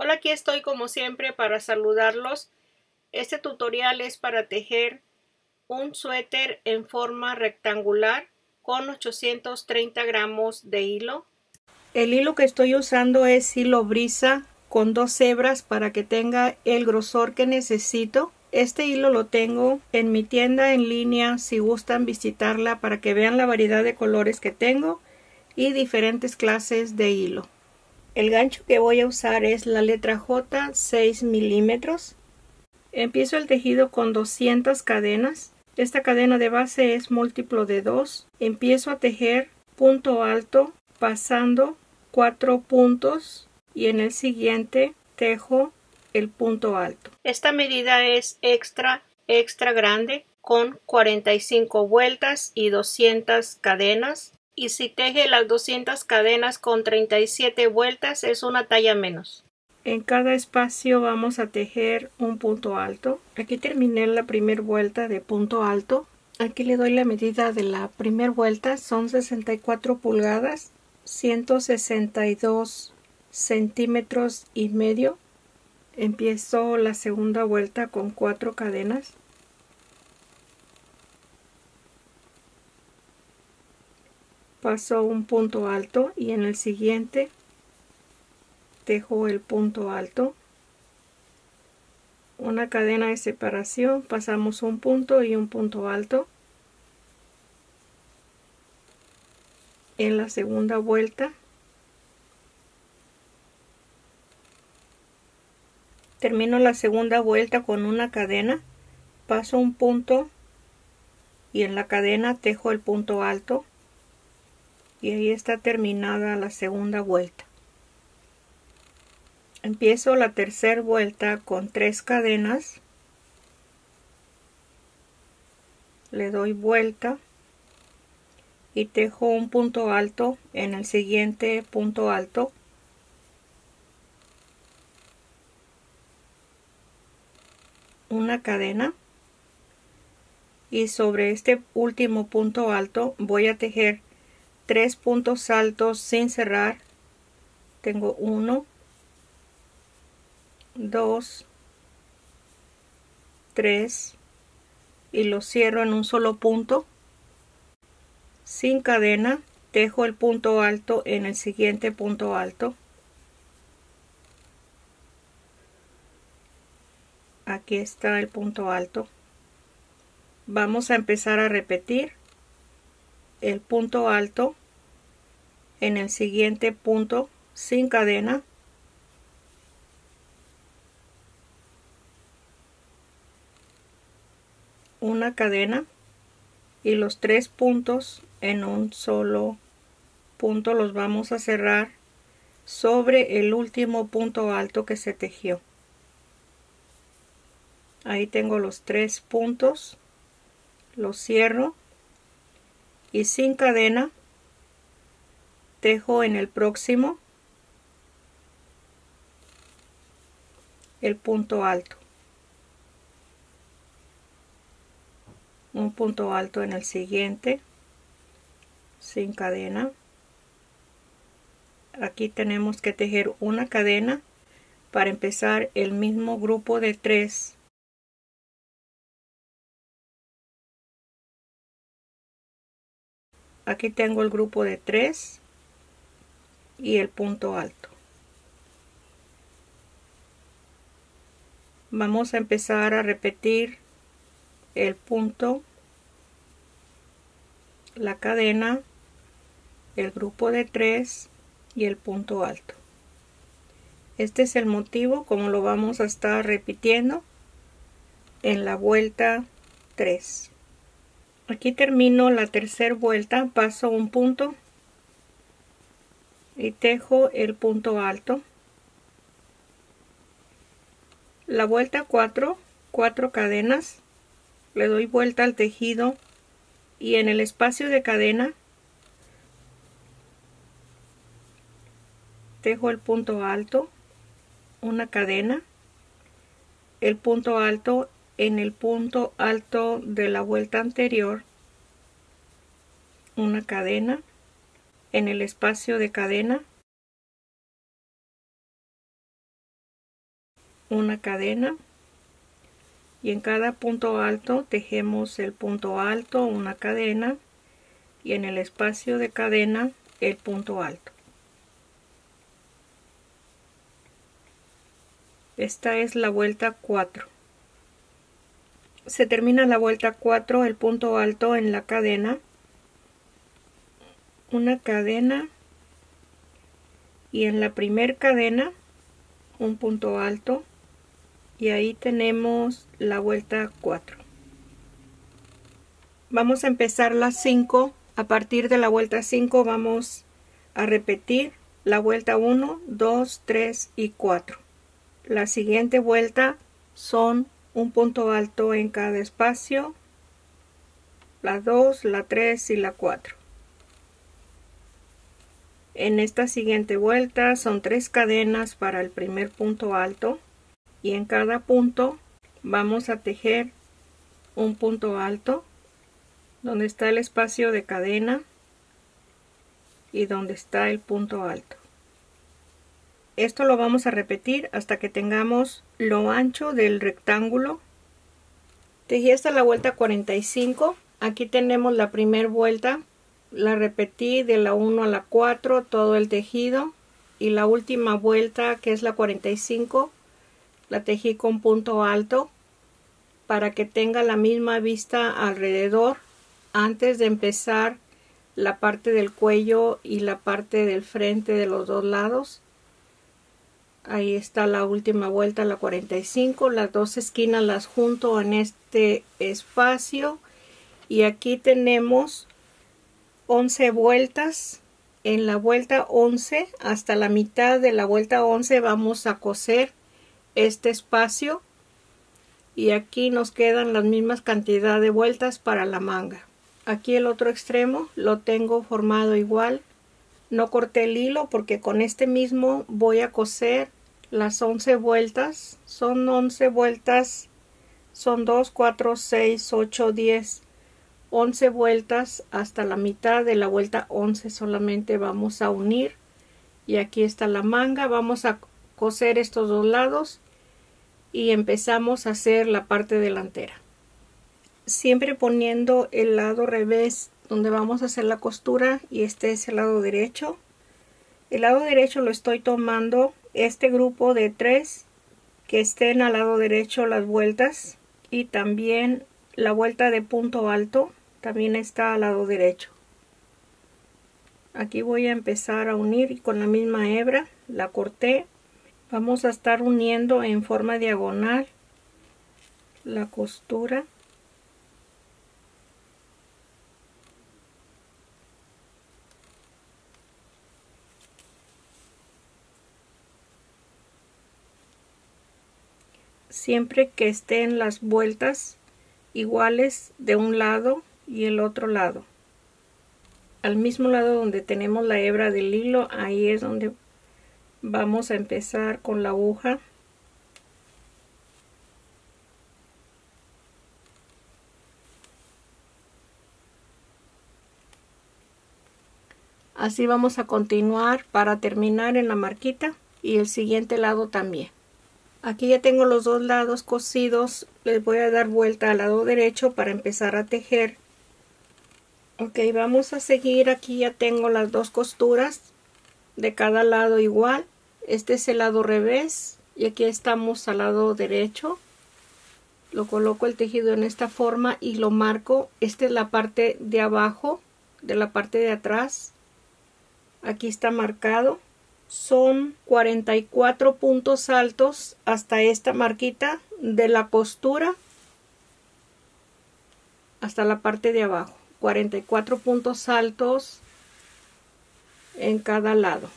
Hola, aquí estoy como siempre para saludarlos. Este tutorial es para tejer un suéter en forma rectangular con 830 gramos de hilo. El hilo que estoy usando es hilo brisa con 2 hebras para que tenga el grosor que necesito. Este hilo lo tengo en mi tienda en línea si gustan visitarla para que vean la variedad de colores que tengo y diferentes clases de hilo. El gancho que voy a usar es la letra J, 6 milímetros. Empiezo el tejido con 200 cadenas. Esta cadena de base es múltiplo de 2. Empiezo a tejer punto alto pasando 4 puntos y en el siguiente tejo el punto alto. Esta medida es extra grande con 45 vueltas y 200 cadenas. Y si teje las 200 cadenas con 37 vueltas es una talla menos. En cada espacio vamos a tejer un punto alto. Aquí terminé la primera vuelta de punto alto. Aquí le doy la medida de la primera vuelta. Son 64 pulgadas, 162 centímetros y medio. Empiezo la segunda vuelta con 4 cadenas. Paso un punto alto y en el siguiente tejo el punto alto, una cadena de separación, pasamos un punto y un punto alto. En la segunda vuelta termino la segunda vuelta con una cadena, paso un punto y en la cadena tejo el punto alto y ahí está terminada la segunda vuelta. Empiezo la tercera vuelta con 3 cadenas, le doy vuelta y tejo un punto alto en el siguiente punto alto, una cadena y sobre este último punto alto voy a tejer 3 puntos altos sin cerrar. Tengo 1, 2, 3 y lo cierro en un solo punto. Sin cadena tejo el punto alto en el siguiente punto alto. Aquí está el punto alto. Vamos a empezar a repetir el punto alto en el siguiente punto sin cadena. Una cadena y los 3 puntos en un solo punto los vamos a cerrar sobre el último punto alto que se tejió. Ahí tengo los 3 puntos, los cierro y sin cadena tejo en el próximo el punto alto, un punto alto en el siguiente sin cadena. Aquí tenemos que tejer una cadena para empezar el mismo grupo de 3. Aquí tengo el grupo de 3 y el punto alto. Vamos a empezar a repetir el punto, la cadena, el grupo de 3 y el punto alto. Este es el motivo como lo vamos a estar repitiendo en la vuelta 3. Aquí termino la tercera vuelta, paso un punto y tejo el punto alto. La vuelta 4 cadenas, le doy vuelta al tejido y en el espacio de cadena tejo el punto alto, una cadena, el punto alto en el punto alto de la vuelta anterior, una cadena, en el espacio de cadena una cadena, y en cada punto alto tejemos el punto alto, una cadena, y en el espacio de cadena el punto alto. Esta es la vuelta 4. Se termina la vuelta 4, el punto alto en la cadena, una cadena, y en la primer cadena un punto alto, y ahí tenemos la vuelta 4. Vamos a empezar las 5. A partir de la vuelta 5 vamos a repetir la vuelta 1, 2, 3 y 4. La siguiente vuelta son un punto alto en cada espacio, la 2, la 3 y la 4. En esta siguiente vuelta son 3 cadenas para el primer punto alto, y en cada punto vamos a tejer un punto alto donde está el espacio de cadena y donde está el punto alto. Esto lo vamos a repetir hasta que tengamos lo ancho del rectángulo. Tejí hasta la vuelta 45. Aquí tenemos la primera vuelta. La repetí de la 1 a la 4 todo el tejido, y la última vuelta, que es la 45, la tejí con punto alto para que tenga la misma vista alrededor antes de empezar la parte del cuello y la parte del frente de los dos lados. Ahí está la última vuelta, la 45. Las dos esquinas las junto en este espacio, y aquí tenemos 11 vueltas. En la vuelta 11, hasta la mitad de la vuelta 11, vamos a coser este espacio, y aquí nos quedan las mismas cantidad de vueltas para la manga. Aquí el otro extremo lo tengo formado igual. No corté el hilo porque con este mismo voy a coser las 11 vueltas. Son 11 vueltas, son 2, 4, 6, 8, 10, 11 vueltas. Hasta la mitad de la vuelta 11 solamente vamos a unir, y aquí está la manga. Vamos a coser estos dos lados y empezamos a hacer la parte delantera, siempre poniendo el lado revés donde vamos a hacer la costura, y este es el lado derecho. El lado derecho lo estoy tomando este grupo de 3 que estén al lado derecho las vueltas, y también la vuelta de punto alto también está al lado derecho. Aquí voy a empezar a unir, y con la misma hebra la corté. Vamos a estar uniendo en forma diagonal la costura. Siempre que estén las vueltas iguales de un lado y el otro lado. Al mismo lado donde tenemos la hebra del hilo, ahí es donde vamos a empezar con la aguja. Así vamos a continuar para terminar en la marquita, y el siguiente lado también. Aquí ya tengo los dos lados cosidos. Les voy a dar vuelta al lado derecho para empezar a tejer. Ok, vamos a seguir. Aquí ya tengo las dos costuras de cada lado igual. Este es el lado revés, y aquí estamos al lado derecho. Lo coloco el tejido en esta forma y lo marco. Esta es la parte de abajo de la parte de atrás. Aquí está marcado. Son 44 puntos altos hasta esta marquita de la costura hasta la parte de abajo. 44 puntos altos en cada lado.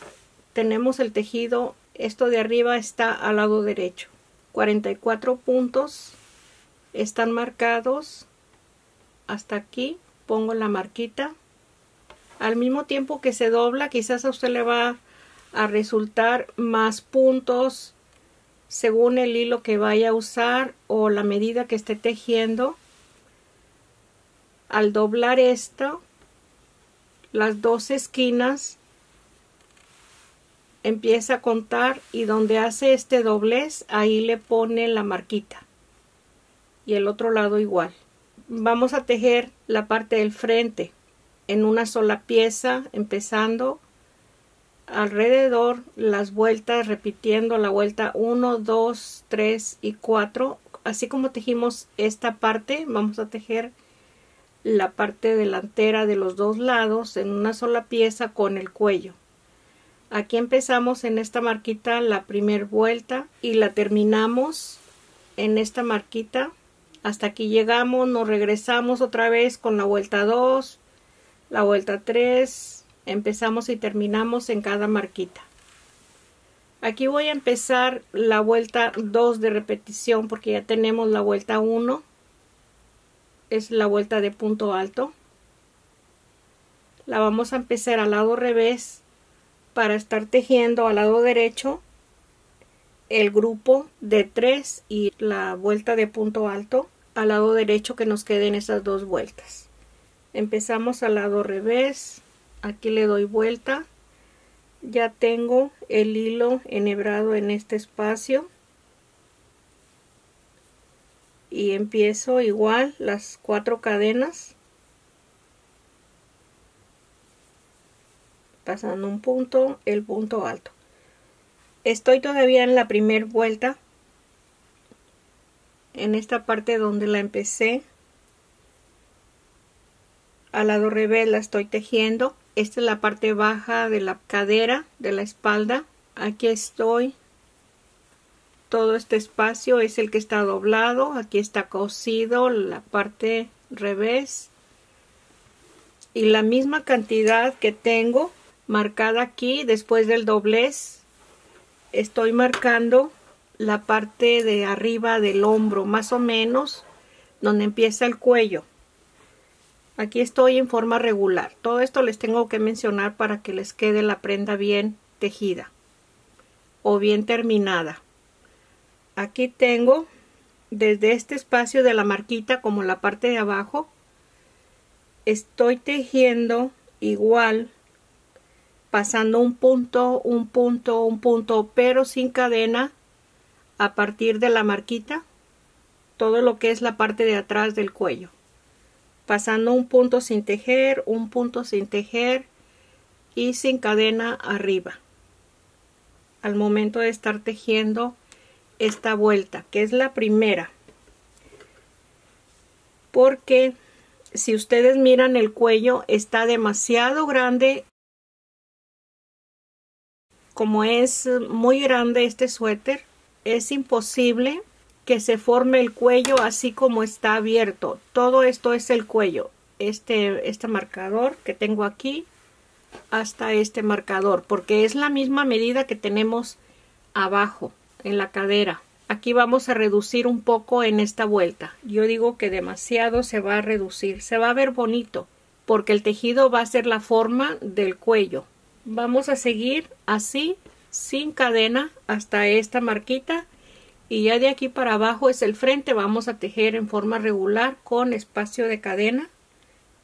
Tenemos el tejido, esto de arriba está al lado derecho. 44 puntos están marcados hasta aquí. Pongo la marquita. Al mismo tiempo que se dobla, quizás a usted le va a resultar más puntos según el hilo que vaya a usar o la medida que esté tejiendo. Al doblar esto, las dos esquinas empieza a contar y donde hace este doblez, ahí le pone la marquita. Y el otro lado igual. Vamos a tejer la parte del frente en una sola pieza, empezando alrededor las vueltas, repitiendo la vuelta 1, 2, 3 y 4. Así como tejimos esta parte, vamos a tejer la parte delantera de los dos lados en una sola pieza con el cuello. Aquí empezamos en esta marquita la primera vuelta y la terminamos en esta marquita. Hasta aquí llegamos, nos regresamos otra vez con la vuelta 2, la vuelta 3, empezamos y terminamos en cada marquita. Aquí voy a empezar la vuelta 2 de repetición porque ya tenemos la vuelta 1, es la vuelta de punto alto. La vamos a empezar al lado revés para estar tejiendo al lado derecho el grupo de 3 y la vuelta de punto alto al lado derecho que nos queden esas dos vueltas. Empezamos al lado revés, aquí le doy vuelta, ya tengo el hilo enhebrado en este espacio y empiezo igual las 4 cadenas, pasando un punto, el punto alto. Estoy todavía en la primera vuelta, en esta parte donde la empecé. Al lado revés la estoy tejiendo. Esta es la parte baja de la cadera, de la espalda. Aquí estoy. Todo este espacio es el que está doblado. Aquí está cosido la parte revés. Y la misma cantidad que tengo marcada aquí después del doblez, estoy marcando la parte de arriba del hombro, más o menos donde empieza el cuello. Aquí estoy en forma regular. Todo esto les tengo que mencionar para que les quede la prenda bien tejida o bien terminada. Aquí tengo desde este espacio de la marquita como la parte de abajo, estoy tejiendo igual, pasando un punto, un punto, un punto, pero sin cadena a partir de la marquita, todo lo que es la parte de atrás del cuello, pasando un punto sin tejer, un punto sin tejer y sin cadena arriba al momento de estar tejiendo esta vuelta, que es la primera, porque si ustedes miran el cuello está demasiado grande. Como es muy grande este suéter, es imposible que se forme el cuello así como está abierto. Todo esto es el cuello. Este marcador que tengo aquí hasta este marcador, porque es la misma medida que tenemos abajo en la cadera. Aquí vamos a reducir un poco en esta vuelta. Yo digo que demasiado se va a reducir. Se va a ver bonito porque el tejido va a ser la forma del cuello. Vamos a seguir así, sin cadena, hasta esta marquita. Y ya de aquí para abajo es el frente. Vamos a tejer en forma regular con espacio de cadena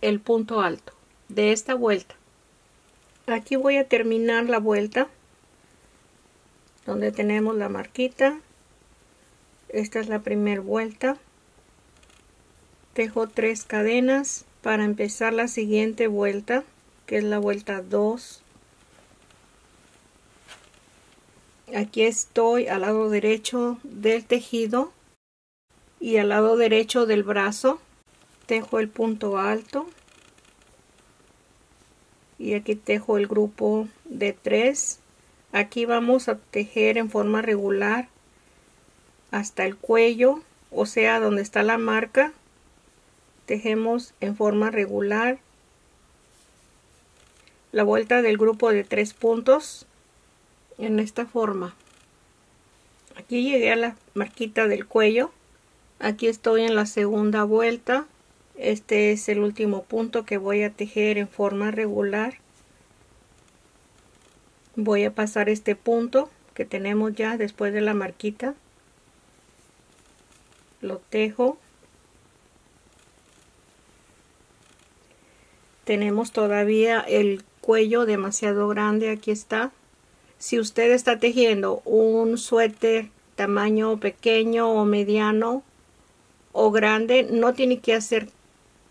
el punto alto de esta vuelta. Aquí voy a terminar la vuelta donde tenemos la marquita. Esta es la primera vuelta. Tejo 3 cadenas para empezar la siguiente vuelta, que es la vuelta 2. Aquí estoy al lado derecho del tejido y al lado derecho del brazo. Tejo el punto alto y aquí tejo el grupo de 3. Aquí vamos a tejer en forma regular hasta el cuello, o sea, donde está la marca. Tejemos en forma regular la vuelta del grupo de 3 puntos en esta forma. Aquí llegué a la marquita del cuello. Aquí estoy en la segunda vuelta. Este es el último punto que voy a tejer en forma regular. Voy a pasar este punto que tenemos ya después de la marquita. Lo tejo. Tenemos todavía el cuello demasiado grande, aquí está. Si usted está tejiendo un suéter tamaño pequeño o mediano o grande, no tiene que hacer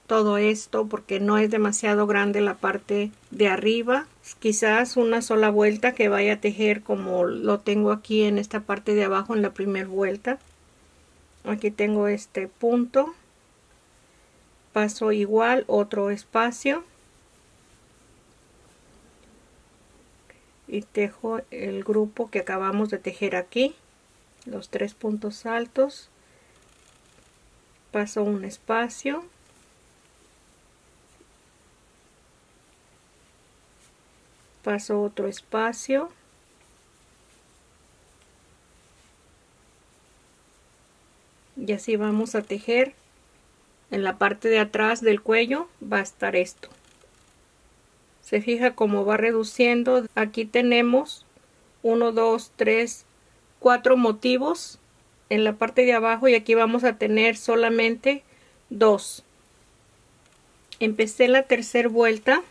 todo esto porque no es demasiado grande la parte de arriba. Quizás una sola vuelta que vaya a tejer como lo tengo aquí en esta parte de abajo en la primera vuelta. Aquí tengo este punto, paso igual otro espacio y tejo el grupo que acabamos de tejer aquí, los 3 puntos altos, paso un espacio, paso otro espacio, y así vamos a tejer. En la parte de atrás del cuello va a estar esto. Se fija cómo va reduciendo. Aquí tenemos 1, 2, 3, 4 motivos en la parte de abajo y aquí vamos a tener solamente 2. Empecé la tercera vuelta.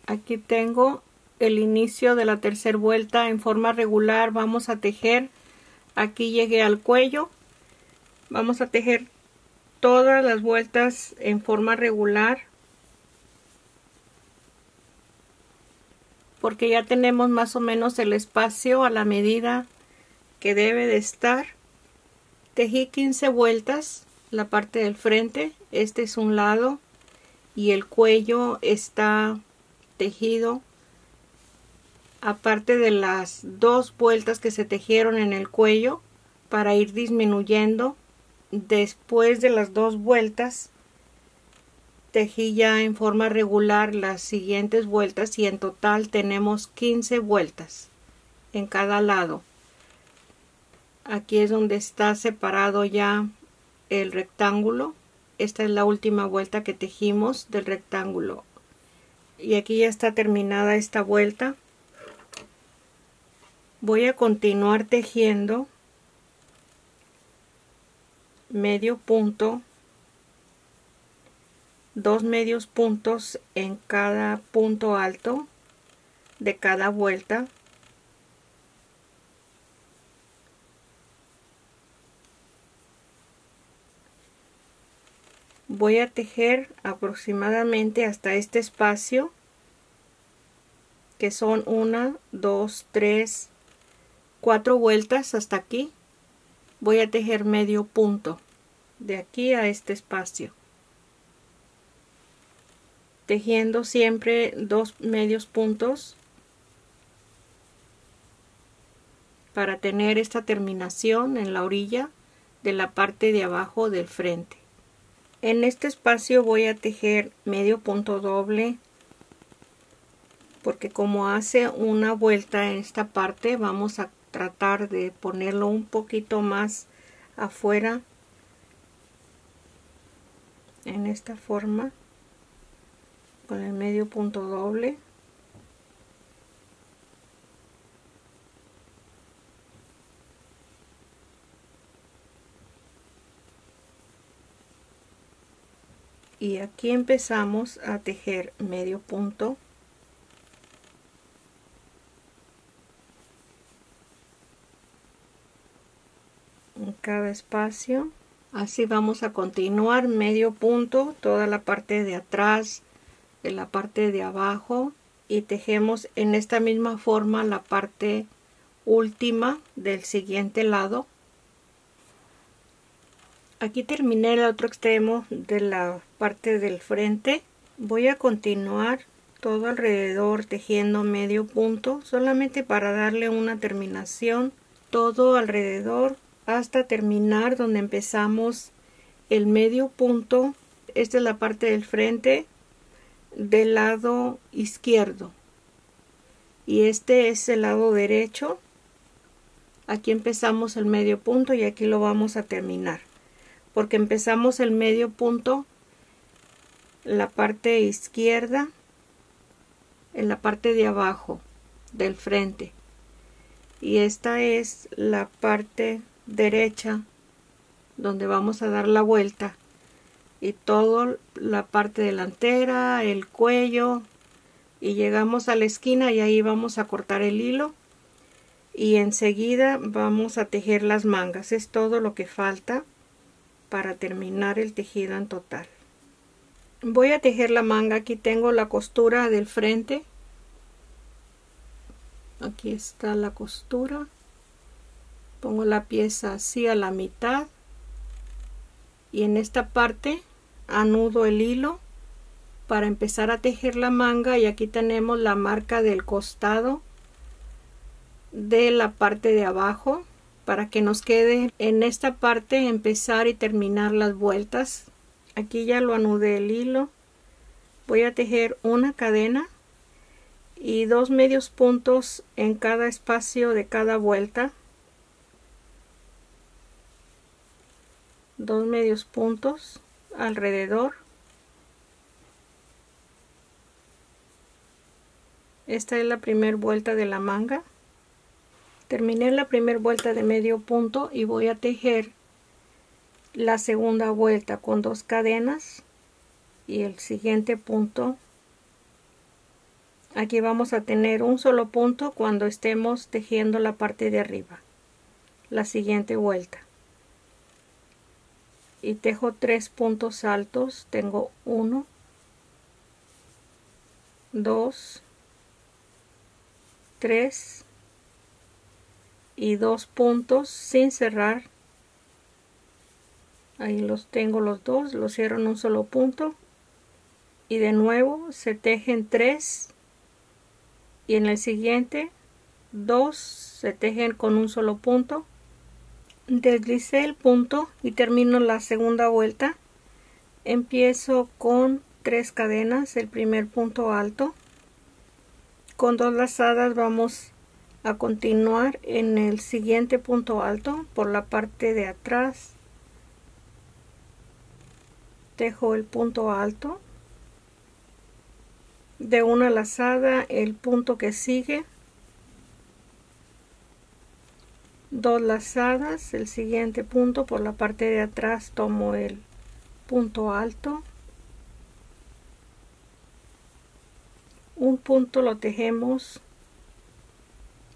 Aquí tengo el inicio de la tercera vuelta en forma regular. Vamos a tejer. Aquí llegué al cuello. Vamos a tejer todas las vueltas en forma regular, porque ya tenemos más o menos el espacio a la medida que debe de estar. Tejí 15 vueltas la parte del frente. Este es un lado y el cuello está tejido, aparte de las 2 vueltas que se tejieron en el cuello para ir disminuyendo. Después de las 2 vueltas tejí ya en forma regular las siguientes vueltas y en total tenemos 15 vueltas en cada lado. Aquí es donde está separado ya el rectángulo. Esta es la última vuelta que tejimos del rectángulo y aquí ya está terminada esta vuelta. Voy a continuar tejiendo medio punto, 2 medios puntos en cada punto alto de cada vuelta. Voy a tejer aproximadamente hasta este espacio, que son 1, 2, 3, 4 vueltas hasta aquí. Voy a tejer medio punto de aquí a este espacio, tejiendo siempre 2 medios puntos para tener esta terminación en la orilla de la parte de abajo del frente. En este espacio voy a tejer medio punto doble, porque como hace una vuelta en esta parte, vamos a tratar de ponerlo un poquito más afuera, en esta forma, con el medio punto doble. Y aquí empezamos a tejer medio punto. En cada espacio. Así vamos a continuar medio punto toda la parte de atrás, de la parte de abajo, y tejemos en esta misma forma la parte última del siguiente lado. Aquí terminé el otro extremo de la parte del frente. Voy a continuar todo alrededor tejiendo medio punto, solamente para darle una terminación, todo alrededor hasta terminar donde empezamos el medio punto. Esta es la parte del frente del lado izquierdo y este es el lado derecho. Aquí empezamos el medio punto y aquí lo vamos a terminar, porque empezamos el medio punto la parte izquierda en la parte de abajo del frente y esta es la parte derecha donde vamos a dar la vuelta, y toda la parte delantera, el cuello y llegamos a la esquina y ahí vamos a cortar el hilo y enseguida vamos a tejer las mangas. Es todo lo que falta para terminar el tejido en total. Voy a tejer la manga. Aquí tengo la costura del frente. Aquí está la costura. Pongo la pieza así a la mitad y en esta parte anudo el hilo para empezar a tejer la manga, y aquí tenemos la marca del costado de la parte de abajo para que nos quede en esta parte empezar y terminar las vueltas. Aquí ya lo anudé el hilo. Voy a tejer una cadena y 2 medios puntos en cada espacio de cada vuelta. 2 medios puntos alrededor. Esta es la primera vuelta de la manga. Terminé la primera vuelta de medio punto y voy a tejer la segunda vuelta con 2 cadenas y el siguiente punto. Aquí vamos a tener un solo punto cuando estemos tejiendo la parte de arriba. La siguiente vuelta. Y tejo 3 puntos altos. Tengo 1, 2, 3 y 2 puntos sin cerrar. Ahí los tengo los dos, los cierro en un solo punto y de nuevo se tejen 3 y en el siguiente 2 se tejen con un solo punto. Deslicé el punto y termino la segunda vuelta. Empiezo con 3 cadenas, el primer punto alto. Con 2 lazadas vamos a continuar en el siguiente punto alto por la parte de atrás. Tejo el punto alto. De una lazada el punto que sigue. 2 lazadas, el siguiente punto por la parte de atrás tomo el punto alto. Un punto lo tejemos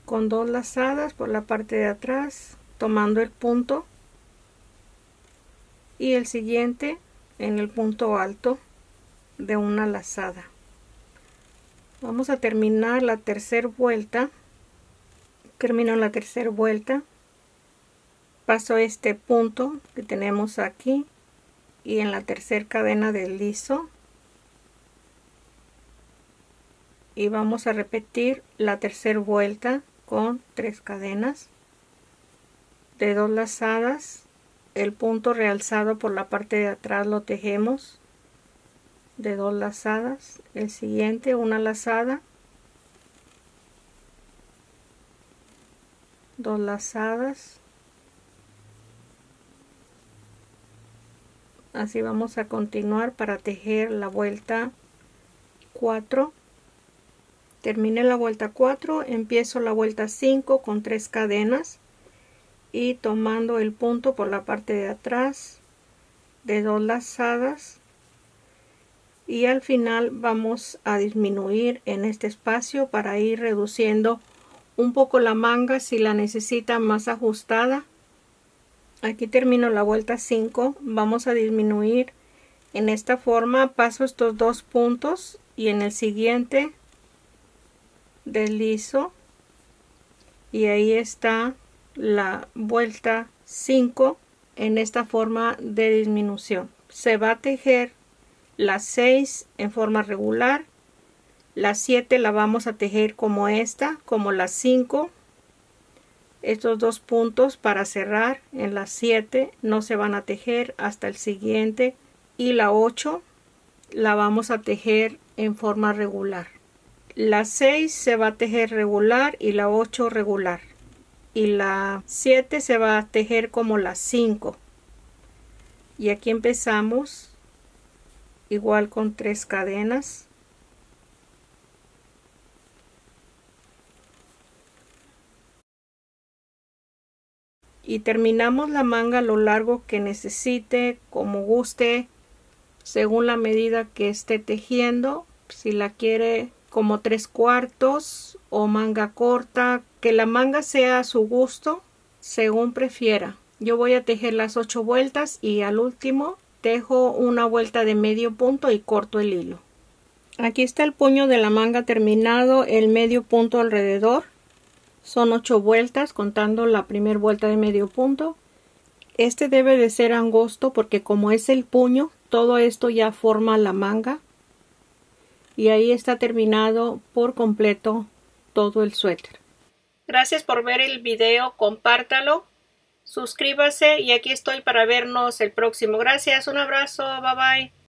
con 2 lazadas por la parte de atrás tomando el punto y el siguiente en el punto alto de una lazada. Vamos a terminar la tercera vuelta. Termino la tercera vuelta, paso este punto que tenemos aquí y en la tercera cadena del liso y vamos a repetir la tercera vuelta con 3 cadenas de 2 lazadas. El punto realzado por la parte de atrás lo tejemos de 2 lazadas, el siguiente una lazada, 2 lazadas, así vamos a continuar para tejer la vuelta 4. Terminé la vuelta 4, empiezo la vuelta 5 con 3 cadenas y tomando el punto por la parte de atrás de 2 lazadas y al final vamos a disminuir en este espacio para ir reduciendo un poco la manga si la necesita más ajustada. Aquí termino la vuelta 5, vamos a disminuir en esta forma, paso estos 2 puntos y en el siguiente deslizo y ahí está la vuelta 5 en esta forma de disminución. Se va a tejer la 6 en forma regular. La 7 la vamos a tejer como esta, como la 5. Estos 2 puntos para cerrar en la 7 no se van a tejer hasta el siguiente. Y la 8 la vamos a tejer en forma regular. La 6 se va a tejer regular y la 8 regular. Y la 7 se va a tejer como la 5. Y aquí empezamos igual con 3 cadenas. Y terminamos la manga a lo largo que necesite, como guste, según la medida que esté tejiendo. Si la quiere como 3/4 o manga corta, que la manga sea a su gusto, según prefiera. Yo voy a tejer las 8 vueltas y al último tejo una vuelta de medio punto y corto el hilo. Aquí está el puño de la manga terminado, el medio punto alrededor. Son 8 vueltas contando la primera vuelta de medio punto. Este debe de ser angosto porque como es el puño, todo esto ya forma la manga. Y ahí está terminado por completo todo el suéter. Gracias por ver el video, compártalo, suscríbase y aquí estoy para vernos el próximo. Gracias, un abrazo, bye bye.